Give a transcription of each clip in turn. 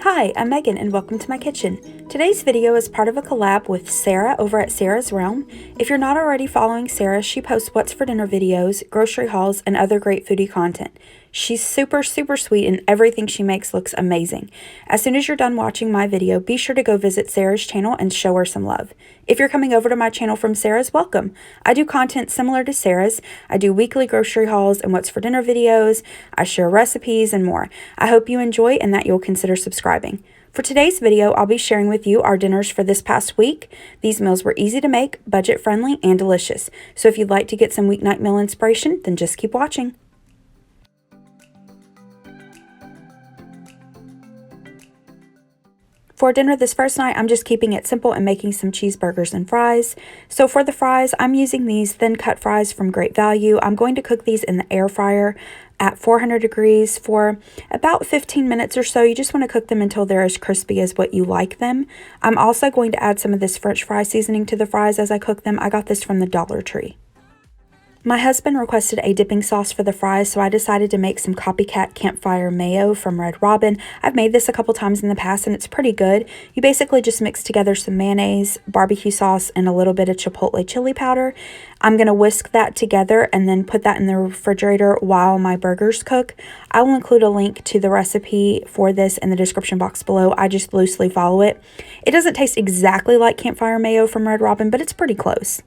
Hi, I'm Megan and welcome to my kitchen. Today's video is part of a collab with Sarah over at Sarah's Realm. If you're not already following Sarah, she posts what's for dinner videos, grocery hauls, and other great foodie content. She's super sweet and everything she makes looks amazing. As soon as you're done watching my video, be sure to go visit Sarah's channel and show her some love. If you're coming over to my channel from Sarah's, welcome. I do content similar to Sarah's. I do weekly grocery hauls and what's for dinner videos. I share recipes and more. I hope you enjoy and that you'll consider subscribing. For today's video, I'll be sharing with you our dinners for this past week. These meals were easy to make, budget friendly, and delicious. So if you'd like to get some weeknight meal inspiration, then just keep watching. For dinner this first night, I'm just keeping it simple and making some cheeseburgers and fries. So for the fries, I'm using these thin cut fries from Great Value. I'm going to cook these in the air fryer at 400 degrees for about 15 minutes or so. You just want to cook them until they're as crispy as what you like them. I'm also going to add some of this French fry seasoning to the fries as I cook them. I got this from the Dollar Tree. My husband requested a dipping sauce for the fries, so I decided to make some Copycat Campfire Mayo from Red Robin. I've made this a couple times in the past and it's pretty good. You basically just mix together some mayonnaise, barbecue sauce, and a little bit of chipotle chili powder. I'm going to whisk that together and then put that in the refrigerator while my burgers cook. I will include a link to the recipe for this in the description box below. I just loosely follow it. It doesn't taste exactly like Campfire Mayo from Red Robin, but it's pretty close.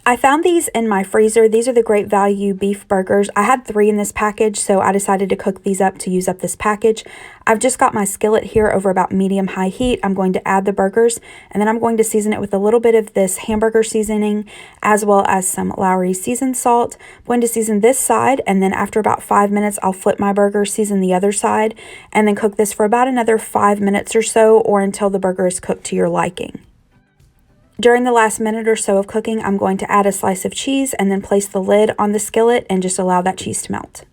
I found these in my freezer. These are the Great Value beef burgers. I had 3 in this package, so I decided to cook these up to use up this package. I've just got my skillet here over about medium-high heat. I'm going to add the burgers, and then I'm going to season it with a little bit of this hamburger seasoning, as well as some Lowry seasoned salt. I'm going to season this side, and then after about 5 minutes, I'll flip my burger, season the other side, and then cook this for about another 5 minutes or so, or until the burger is cooked to your liking. During the last minute or so of cooking, I'm going to add a slice of cheese and then place the lid on the skillet and just allow that cheese to melt.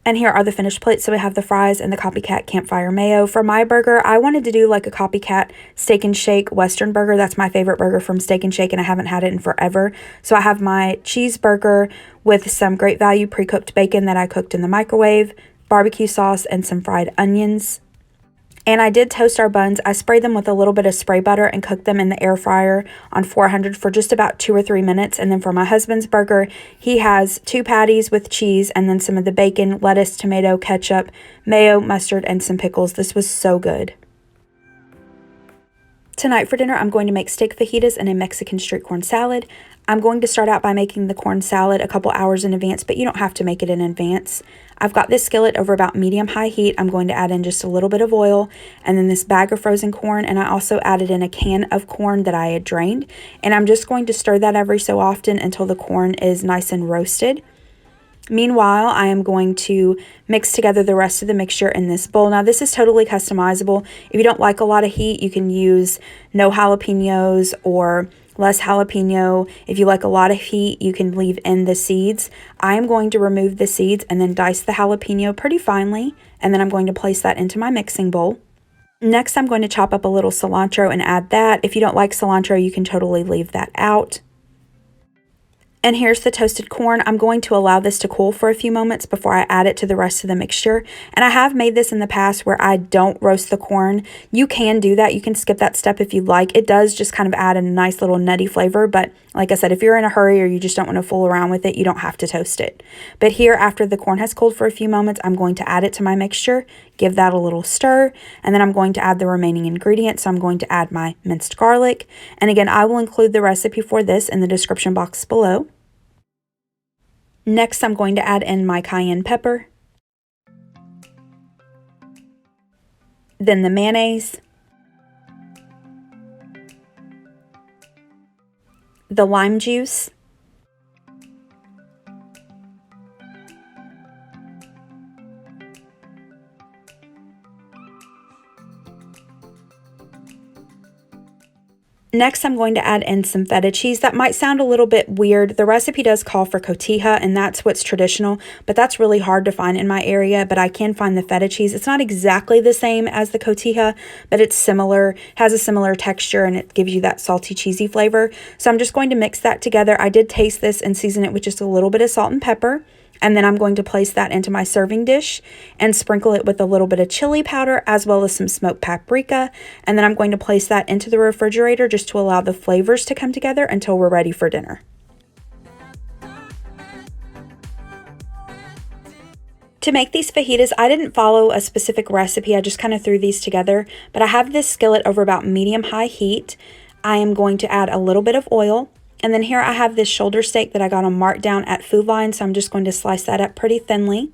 And here are the finished plates. So we have the fries and the Copycat Campfire Mayo. For my burger, I wanted to do like a Copycat Steak and Shake Western burger. That's my favorite burger from Steak and Shake and I haven't had it in forever. So I have my cheeseburger with some Great Value pre-cooked bacon that I cooked in the microwave, barbecue sauce, and some fried onions. And I did toast our buns. I sprayed them with a little bit of spray butter and cooked them in the air fryer on 400 for just about 2 or 3 minutes. And then for my husband's burger, he has 2 patties with cheese and then some of the bacon, lettuce, tomato, ketchup, mayo, mustard, and some pickles. This was so good. Tonight for dinner, I'm going to make steak fajitas and a Mexican street corn salad. I'm going to start out by making the corn salad a couple hours in advance, but you don't have to make it in advance. I've got this skillet over about medium-high heat. I'm going to add in just a little bit of oil and then this bag of frozen corn, and I also added in a can of corn that I had drained. And I'm just going to stir that every so often until the corn is nice and roasted. Meanwhile, I am going to mix together the rest of the mixture in this bowl. Now, this is totally customizable. If you don't like a lot of heat, you can use no jalapenos or less jalapeno. If you like a lot of heat, you can leave in the seeds. I am going to remove the seeds and then dice the jalapeno pretty finely, and then I'm going to place that into my mixing bowl. Next, I'm going to chop up a little cilantro and add that. If you don't like cilantro, you can totally leave that out. And here's the toasted corn. I'm going to allow this to cool for a few moments before I add it to the rest of the mixture. And I have made this in the past where I don't roast the corn. You can do that. You can skip that step if you like. It does just kind of add a nice little nutty flavor. But like I said, if you're in a hurry or you just don't want to fool around with it, you don't have to toast it. But here, after the corn has cooled for a few moments, I'm going to add it to my mixture, give that a little stir, and then I'm going to add the remaining ingredients. So I'm going to add my minced garlic. And again, I will include the recipe for this in the description box below. Next, I'm going to add in my cayenne pepper, then the mayonnaise, the lime juice, Next, I'm going to add in some feta cheese. That might sound a little bit weird. The recipe does call for cotija, and that's what's traditional, but that's really hard to find in my area, but I can find the feta cheese. It's not exactly the same as the cotija, but it's similar, has a similar texture, and it gives you that salty, cheesy flavor. So I'm just going to mix that together. I did taste this and season it with just a little bit of salt and pepper. And then I'm going to place that into my serving dish and sprinkle it with a little bit of chili powder as well as some smoked paprika. And then I'm going to place that into the refrigerator just to allow the flavors to come together until we're ready for dinner. To make these fajitas, I didn't follow a specific recipe. I just kind of threw these together. But I have this skillet over about medium-high heat. I am going to add a little bit of oil. And then here I have this shoulder steak that I got on Markdown at Food Line, so I'm just going to slice that up pretty thinly.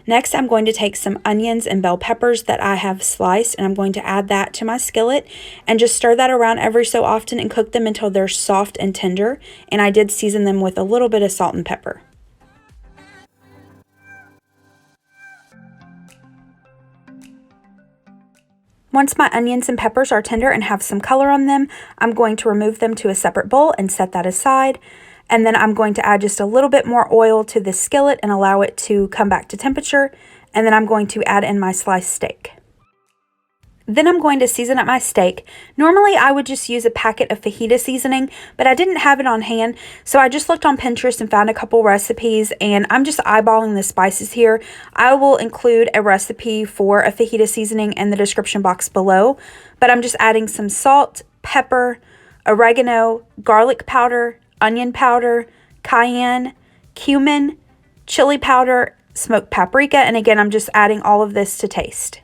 Next, I'm going to take some onions and bell peppers that I have sliced, and I'm going to add that to my skillet and just stir that around every so often and cook them until they're soft and tender. And I did season them with a little bit of salt and pepper. Once my onions and peppers are tender and have some color on them, I'm going to remove them to a separate bowl and set that aside. And then I'm going to add just a little bit more oil to the skillet and allow it to come back to temperature. And then I'm going to add in my sliced steak. Then I'm going to season up my steak. Normally I would just use a packet of fajita seasoning, but I didn't have it on hand, so I just looked on Pinterest and found a couple recipes, and I'm just eyeballing the spices here. I will include a recipe for a fajita seasoning in the description box below, but I'm just adding some salt, pepper, oregano, garlic powder, onion powder, cayenne, cumin, chili powder, smoked paprika, and again I'm just adding all of this to taste.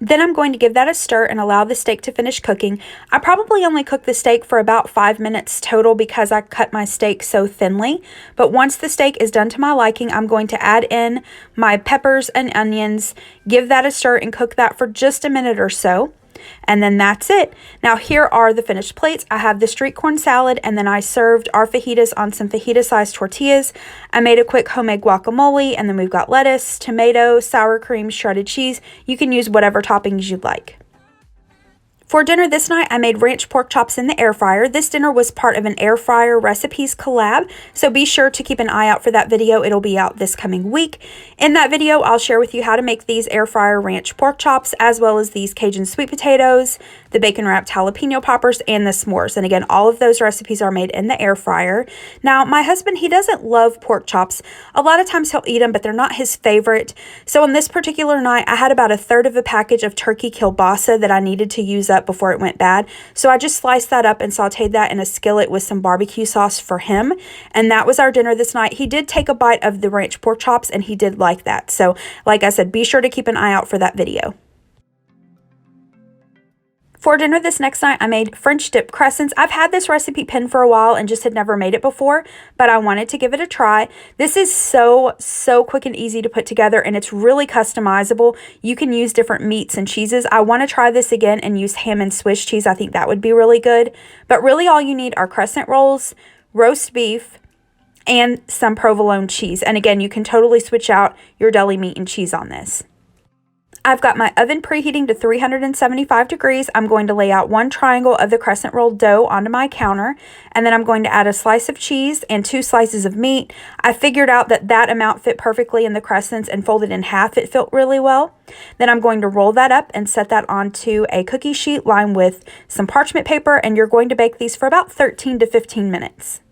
Then I'm going to give that a stir and allow the steak to finish cooking. I probably only cooked the steak for about 5 minutes total because I cut my steak so thinly. But once the steak is done to my liking, I'm going to add in my peppers and onions, give that a stir and cook that for just a minute or so. And then that's it. Now here are the finished plates. I have the street corn salad, and then I served our fajitas on some fajita-sized tortillas. I made a quick homemade guacamole, and then we've got lettuce, tomato, sour cream, shredded cheese. You can use whatever toppings you'd like. For dinner this night, I made ranch pork chops in the air fryer. This dinner was part of an air fryer recipes collab, so be sure to keep an eye out for that video. It'll be out this coming week. In that video, I'll share with you how to make these air fryer ranch pork chops, as well as these Cajun sweet potatoes, the bacon wrapped jalapeno poppers, and the s'mores. And again, all of those recipes are made in the air fryer. Now, my husband, he doesn't love pork chops. A lot of times he'll eat them, but they're not his favorite. So on this particular night, I had about 1/3 of a package of turkey kielbasa that I needed to use up before it went bad. So I just sliced that up and sauteed that in a skillet with some barbecue sauce for him. And that was our dinner this night. He did take a bite of the ranch pork chops and he did like that. So like I said, be sure to keep an eye out for that video. For dinner this next night, I made French dip crescents. I've had this recipe pinned for a while and just had never made it before, but I wanted to give it a try. This is so quick and easy to put together, and it's really customizable. You can use different meats and cheeses. I want to try this again and use ham and Swiss cheese. I think that would be really good. But really all you need are crescent rolls, roast beef, and some provolone cheese. And again, you can totally switch out your deli meat and cheese on this. I've got my oven preheating to 375 degrees. I'm going to lay out one triangle of the crescent roll dough onto my counter, and then I'm going to add a slice of cheese and 2 slices of meat. I figured out that that amount fit perfectly in the crescents, and folded in half it fit really well. Then I'm going to roll that up and set that onto a cookie sheet lined with some parchment paper, and you're going to bake these for about 13 to 15 minutes.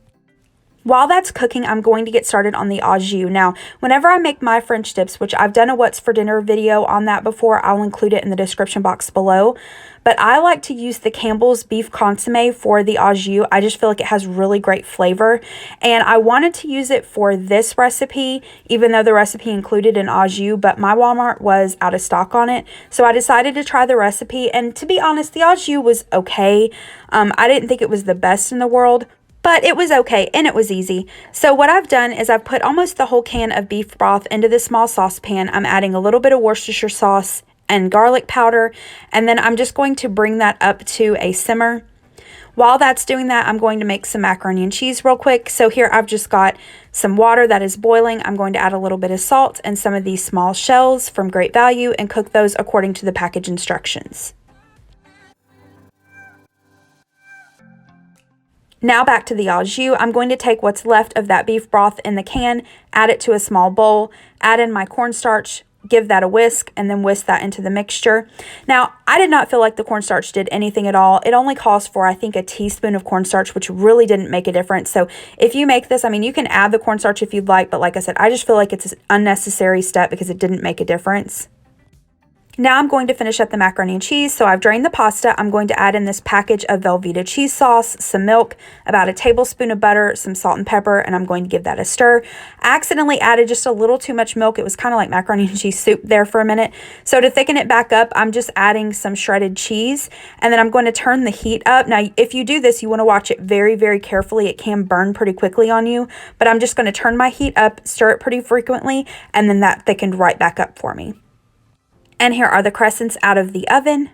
While that's cooking, I'm going to get started on the au jus. Now, whenever I make my French dips, which I've done a what's for dinner video on that before, I'll include it in the description box below. But I like to use the Campbell's beef consomme for the au jus. I just feel like it has really great flavor. And I wanted to use it for this recipe, even though the recipe included an au jus, but my Walmart was out of stock on it. So I decided to try the recipe. And to be honest, the au jus was okay. I didn't think it was the best in the world, but it was okay and it was easy. So what I've done is I've put almost the whole can of beef broth into this small saucepan. I'm adding a little bit of Worcestershire sauce and garlic powder, and then I'm just going to bring that up to a simmer. While that's doing that, I'm going to make some macaroni and cheese real quick. So here I've just got some water that is boiling. I'm going to add a little bit of salt and some of these small shells from Great Value and cook those according to the package instructions. Now back to the au jus. I'm going to take what's left of that beef broth in the can, add it to a small bowl, add in my cornstarch, give that a whisk, and then whisk that into the mixture. Now, I did not feel like the cornstarch did anything at all. It only calls for, I think, a teaspoon of cornstarch, which really didn't make a difference. So if you make this, I mean, you can add the cornstarch if you'd like, but like I said, I just feel like it's an unnecessary step because it didn't make a difference. Now I'm going to finish up the macaroni and cheese. So I've drained the pasta. I'm going to add in this package of Velveeta cheese sauce, some milk, about a tablespoon of butter, some salt and pepper, and I'm going to give that a stir. I accidentally added just a little too much milk. It was kind of like macaroni and cheese soup there for a minute. So to thicken it back up, I'm just adding some shredded cheese, and then I'm going to turn the heat up. Now, if you do this, you want to watch it very, very carefully. It can burn pretty quickly on you, but I'm just going to turn my heat up, stir it pretty frequently, and then that thickened right back up for me. And here are the crescents out of the oven.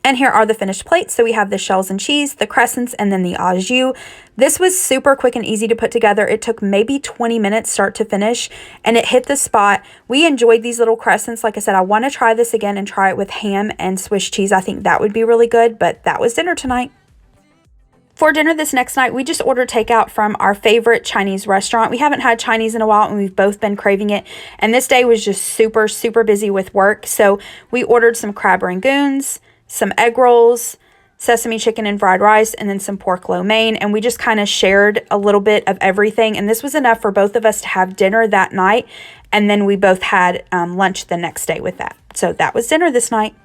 And here are the finished plates. So we have the shells and cheese, the crescents, and then the au jus. This was super quick and easy to put together. It took maybe 20 minutes start to finish, and it hit the spot. We enjoyed these little crescents. Like I said, I want to try this again and try it with ham and Swiss cheese. I think that would be really good, but that was dinner tonight. For dinner this next night, we just ordered takeout from our favorite Chinese restaurant. We haven't had Chinese in a while, and we've both been craving it. And this day was just super, super busy with work. So we ordered some crab rangoons, some egg rolls, sesame chicken and fried rice, and then some pork lo mein. And we just kind of shared a little bit of everything. And this was enough for both of us to have dinner that night. And then we both had lunch the next day with that. So that was dinner this night.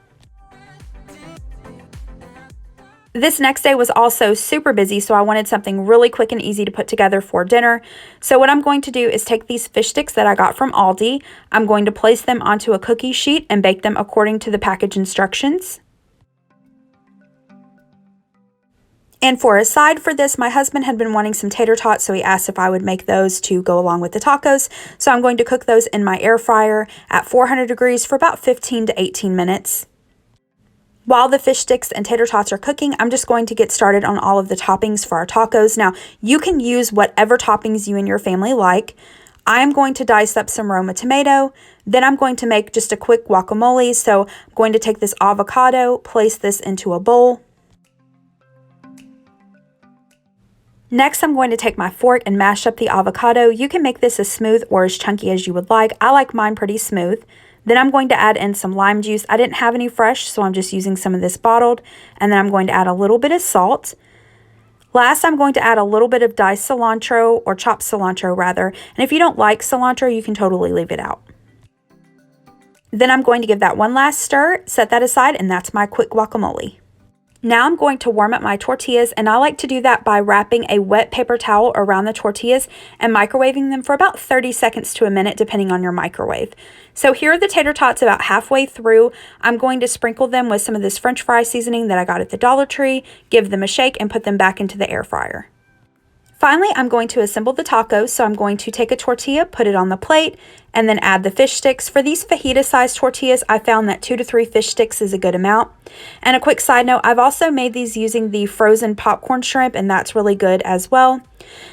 This next day was also super busy, so I wanted something really quick and easy to put together for dinner. So what I'm going to do is take these fish sticks that I got from Aldi. I'm going to place them onto a cookie sheet and bake them according to the package instructions. And for a side for this, my husband had been wanting some tater tots, so he asked if I would make those to go along with the tacos. So I'm going to cook those in my air fryer at 400 degrees for about 15 to 18 minutes. While the fish sticks and tater tots are cooking, I'm just going to get started on all of the toppings for our tacos. Now, you can use whatever toppings you and your family like. I'm going to dice up some Roma tomato. Then I'm going to make just a quick guacamole. So I'm going to take this avocado, place this into a bowl. Next, I'm going to take my fork and mash up the avocado. You can make this as smooth or as chunky as you would like. I like mine pretty smooth. Then I'm going to add in some lime juice. I didn't have any fresh, so I'm just using some of this bottled. And then I'm going to add a little bit of salt. Last, I'm going to add a little bit of diced cilantro, or chopped cilantro rather. And if you don't like cilantro, you can totally leave it out. Then I'm going to give that one last stir, set that aside, and that's my quick guacamole. Now I'm going to warm up my tortillas, and I like to do that by wrapping a wet paper towel around the tortillas and microwaving them for about 30 seconds to a minute, depending on your microwave. So here are the tater tots about halfway through. I'm going to sprinkle them with some of this French fry seasoning that I got at the Dollar Tree, give them a shake, and put them back into the air fryer. Finally, I'm going to assemble the tacos, so I'm going to take a tortilla, put it on the plate, and then add the fish sticks. For these fajita-sized tortillas, I found that 2 to 3 fish sticks is a good amount. And a quick side note, I've also made these using the frozen popcorn shrimp, and that's really good as well.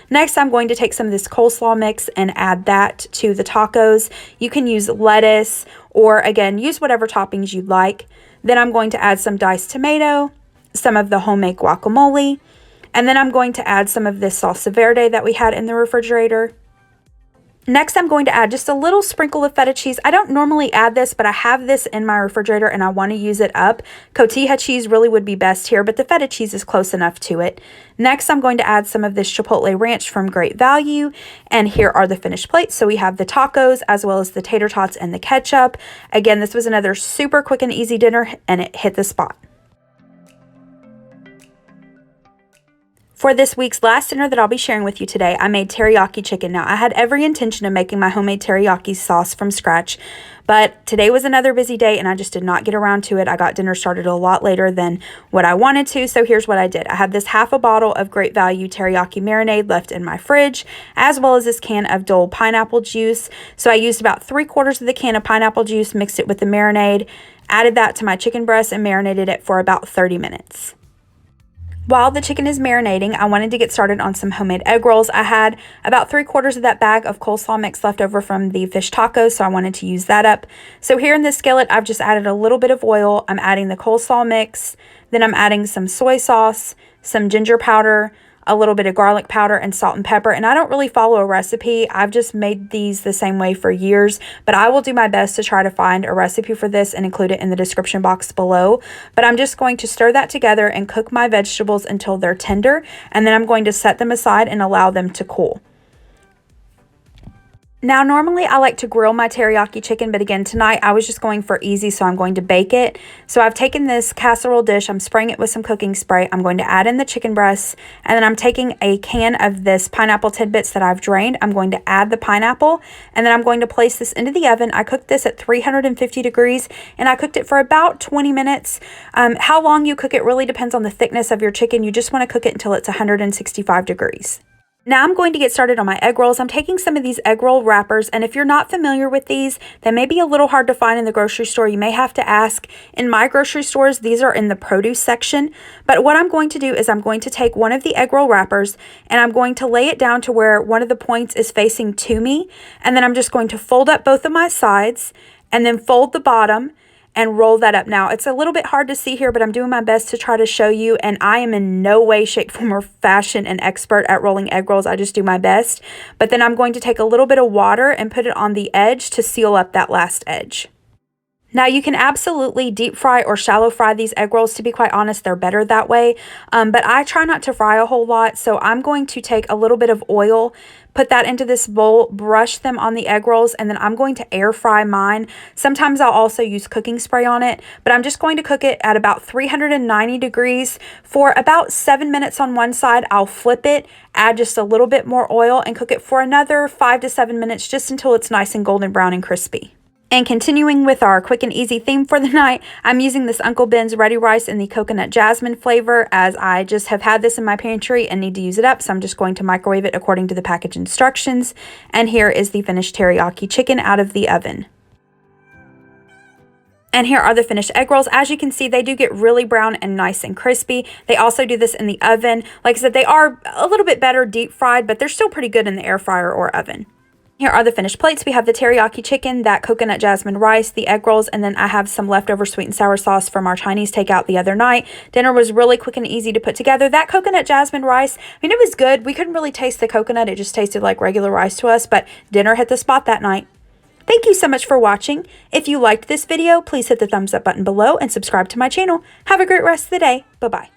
Next, I'm going to take some of this coleslaw mix and add that to the tacos. You can use lettuce, or again, use whatever toppings you'd like. Then I'm going to add some diced tomato, some of the homemade guacamole, and then I'm going to add some of this salsa verde that we had in the refrigerator. Next, I'm going to add just a little sprinkle of feta cheese. I don't normally add this, but I have this in my refrigerator and I want to use it up. Cotija cheese really would be best here, but the feta cheese is close enough to it. Next, I'm going to add some of this chipotle ranch from Great Value. And here are the finished plates. So we have the tacos as well as the tater tots and the ketchup. Again, this was another super quick and easy dinner, and it hit the spot. For this week's last dinner that I'll be sharing with you today, I made teriyaki chicken. Now, I had every intention of making my homemade teriyaki sauce from scratch, but today was another busy day and I just did not get around to it. I got dinner started a lot later than what I wanted to, so here's what I did. I had this half a bottle of Great Value teriyaki marinade left in my fridge, as well as this can of Dole pineapple juice. So I used about 3/4 of the can of pineapple juice, mixed it with the marinade, added that to my chicken breast, and marinated it for about 30 minutes. While the chicken is marinating, I wanted to get started on some homemade egg rolls. I had about 3/4 of that bag of coleslaw mix left over from the fish tacos, so I wanted to use that up. So here in this skillet, I've just added a little bit of oil. I'm adding the coleslaw mix, then I'm adding some soy sauce, some ginger powder, a little bit of garlic powder, and salt and pepper. And I don't really follow a recipe. I've just made these the same way for years, but I will do my best to try to find a recipe for this and include it in the description box below. But I'm just going to stir that together and cook my vegetables until they're tender, and then I'm going to set them aside and allow them to cool. Now, normally I like to grill my teriyaki chicken, but again, tonight I was just going for easy, so I'm going to bake it. So I've taken this casserole dish, I'm spraying it with some cooking spray, I'm going to add in the chicken breasts, and then I'm taking a can of this pineapple tidbits that I've drained. I'm going to add the pineapple, and then I'm going to place this into the oven. I cooked this at 350 degrees, and I cooked it for about 20 minutes. How long you cook it really depends on the thickness of your chicken. You just want to cook it until it's 165 degrees. Now I'm going to get started on my egg rolls. I'm taking some of these egg roll wrappers, and if you're not familiar with these, they may be a little hard to find in the grocery store. You may have to ask. In my grocery stores, these are in the produce section. But what I'm going to do is I'm going to take one of the egg roll wrappers, and I'm going to lay it down to where one of the points is facing to me, and then I'm just going to fold up both of my sides, and then fold the bottom, and roll that up. Now, it's a little bit hard to see here, but I'm doing my best to try to show you, and I am in no way, shape, form, or fashion an expert at rolling egg rolls. I just do my best. But then I'm going to take a little bit of water and put it on the edge to seal up that last edge. Now, you can absolutely deep fry or shallow fry these egg rolls. To be quite honest, they're better that way. But I try not to fry a whole lot, so I'm going to take a little bit of oil, put that into this bowl, brush them on the egg rolls, and then I'm going to air fry mine. Sometimes I'll also use cooking spray on it, but I'm just going to cook it at about 390 degrees for about 7 minutes on one side. I'll flip it, add just a little bit more oil, and cook it for another 5 to 7 minutes just until it's nice and golden brown and crispy. And continuing with our quick and easy theme for the night, I'm using this Uncle Ben's Ready Rice in the coconut jasmine flavor, as I just have had this in my pantry and need to use it up, so I'm just going to microwave it according to the package instructions. And here is the finished teriyaki chicken out of the oven. And here are the finished egg rolls. As you can see, they do get really brown and nice and crispy. They also do this in the oven. Like I said, they are a little bit better deep fried, but they're still pretty good in the air fryer or oven. Here are the finished plates. We have the teriyaki chicken, that coconut jasmine rice, the egg rolls, and then I have some leftover sweet and sour sauce from our Chinese takeout the other night. Dinner was really quick and easy to put together. That coconut jasmine rice, I mean, it was good. We couldn't really taste the coconut. It just tasted like regular rice to us, but dinner hit the spot that night. Thank you so much for watching. If you liked this video, please hit the thumbs up button below and subscribe to my channel. Have a great rest of the day. Bye-bye.